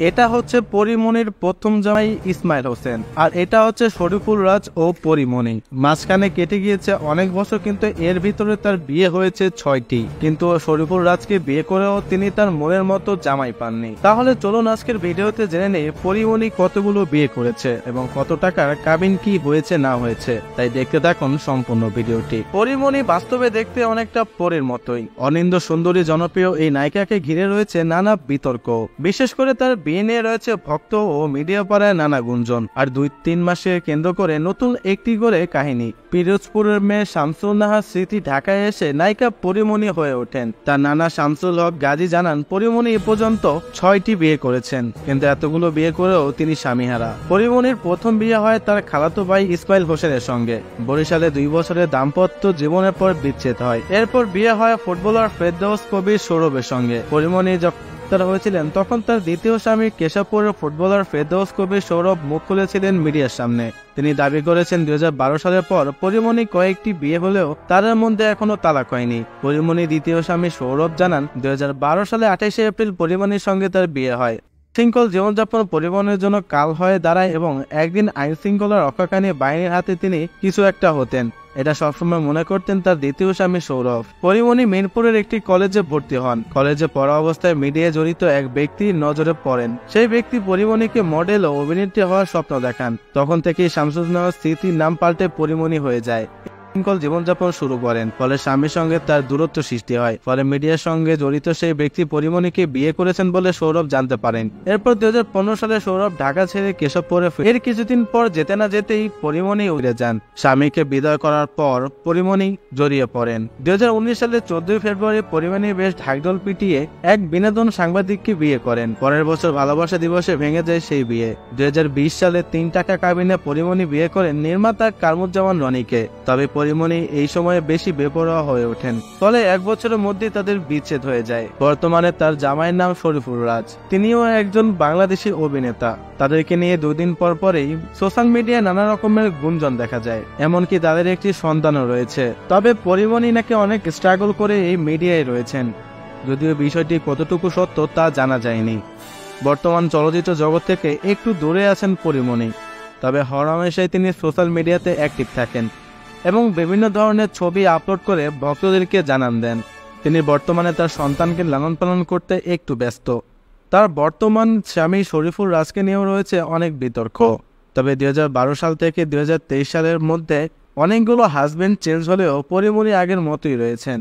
এটা হচ্ছে পরিমনির প্রথম জামাই ইসমাইল হোসেন, আর এটা হচ্ছে শরীফুল রাজ ও পরিমনি। মাঝখানে কেটে গিয়েছে অনেক বছর, কিন্তু এর ভিতরে তার বিয়ে হয়েছে 6টি। কিন্তু শরীফুল রাজকে বিয়ে করেও তিনি তার মনের মতো জামাই পাননি। তাহলে চলুন আজকের ভিডিওতে জেনে নেই পরিমনি কতগুলো বিয়ে করেছে এবং কত টাকার কাবিন কি হয়েছে না হয়েছে। তাই দেখতে থাকুন সম্পূর্ণ ভিডিওটি। পরিমনি বাস্তবে দেখতে অনেকটা পরীর মতোই। অনিন্দ্য সুন্দরী জনপ্রিয় এই নায়িকাকে ঘিরে রয়েছে নানা বিতর্ক, বিশেষ করে তার বিয়ে নিয়ে রয়েছে ভক্ত ও মিডিয়া পাড়ায় নানা গুঞ্জন। আর 2-3 মাসে কেন্দ্র করে নতুন একটি করে কাহিনী। পিরোজপুরের মেয়ে শামসুল নাহার স্মৃতি ঢাকায় এসে নায়িকা পরিমনি হয়ে ওঠেন। তার নানা শামসুল হক গাজী জানান পরিমনি এ পর্যন্ত 6টি বিয়ে করেছেন, কিন্তু এতগুলো বিয়ে করেও তিনি স্বামীহারা। পরিমনির প্রথম বিয়ে হয় তার খালাতো ভাই ইসমাইল হোসেনের সঙ্গে। বরিশালে 2 বছরের দাম্পত্য জীবনের পর বিচ্ছেদ হয়। এরপর বিয়ে হয় ফুটবলার ফেরদৌস কবির সৌরভের সঙ্গে। পরিমনি হয়েছিলেন তখন তার দ্বিতীয় স্বামী কেশবপুরের ফুটবলার ফেরদৌস কবির সৌরভ মুখ খুলেছিলেন মিডিয়ার সামনে। তিনি দাবি করেছেন 2012 সালের পর পরিমনি কয়েকটি বিয়ে হলেও তার মধ্যে এখনো তালাক হয়নি। পরিমনি দ্বিতীয় স্বামী সৌরভ জানান 2012 সালে 28 এপ্রিল পরিমনির সঙ্গে তার বিয়ে হয়। শৃঙ্খল জীবনযাপন পরিবহনের জন্য কাল হয়ে দাঁড়ায় এবং একদিন আইন শৃঙ্খলা রক্ষাকারী বাহিনীর হাতে তিনি কিছু একটা হতেন, এটা সবসময় মনে করতেন তার দ্বিতীয় স্বামী সৌরভ। পরিমনি মিরপুরের একটি কলেজে ভর্তি হন। কলেজে পড়া অবস্থায় মিডিয়ায় জড়িত এক ব্যক্তির নজরে পড়েন। সেই ব্যক্তি পরিমনিকে মডেল ও অভিনেত্রী হওয়ার স্বপ্ন দেখান। তখন থেকেই শামসুল নাহার স্মৃতির নাম পাল্টে পরিমনি হয়ে যায়। শৃঙ্খল জীবনযাপন শুরু করেন, ফলে স্বামীর সঙ্গে তার দূরত্ব সৃষ্টি হয়। ফলে মিডিয়ার সঙ্গে জড়িত সেই ব্যক্তি পরিমনিকে বিয়ে করেছেন বলে সৌরভ জানতে পারেন। এরপর 2015 সালে সৌরভ ঢাকা ছেড়ে কেশবপুরে এর কিছুদিন পর যেতে না যেতেই পরিমনি উড়ে যান। স্বামীকে বিদায় করার পর পরিমনি জড়িয়ে পড়েন। 2019 সালে 14 ফেব্রুয়ারি পরিমনি বেশ ঢাকঢোল পিটিয়ে এক বিনোদন সাংবাদিককে বিয়ে করেন। পরের বছর ভালোবাসা দিবসে ভেঙে যায় সেই বিয়ে। 2020 সালে 3 টাকা কাবিনে পরিমনি বিয়ে করেন নির্মাতা কামরুজ্জামান রনিকে। তবে পরিমনি এই সময়ে বেশি বেপরোয়া হয়ে ওঠেন, ফলে 1 বছরের মধ্যে তাদের বিচ্ছেদ হয়ে যায়। বর্তমানে তার জামাইয়ের নাম শরীফুল রাজ, তিনিও একজন বাংলাদেশি অভিনেতা। তাদেরকে নিয়ে 2 দিন পর পরেই সোশ্যাল মিডিয়ায় নানা রকমের গুঞ্জন দেখা যায়, এমনকি তাদের একটি সন্তানও রয়েছে। তবে পরিমনি নাকি অনেক স্ট্রাগল করে এই মিডিয়ায় রয়েছেন, যদিও বিষয়টি কতটুকু সত্য তা জানা যায়নি। বর্তমান চলচ্চিত্র জগৎ থেকে একটু দূরে আছেন পরিমনি, তবে হরহামেশাই তিনি সোশ্যাল মিডিয়াতে অ্যাক্টিভ থাকেন এবং বিভিন্ন ধরনের ছবি আপলোড করে ভক্তদেরকে জানান দেন। তিনি বর্তমানে তার সন্তানকে লালন পালন করতে একটু ব্যস্ত। তার বর্তমান স্বামী শরীফুল রাজকে নিয়েও রয়েছে অনেক বিতর্ক। তবে 2012 সাল থেকে 2023 সালের মধ্যে অনেকগুলো হাজবেন্ড চেঞ্জ হলেও পরিমনি আগের মতোই রয়েছেন।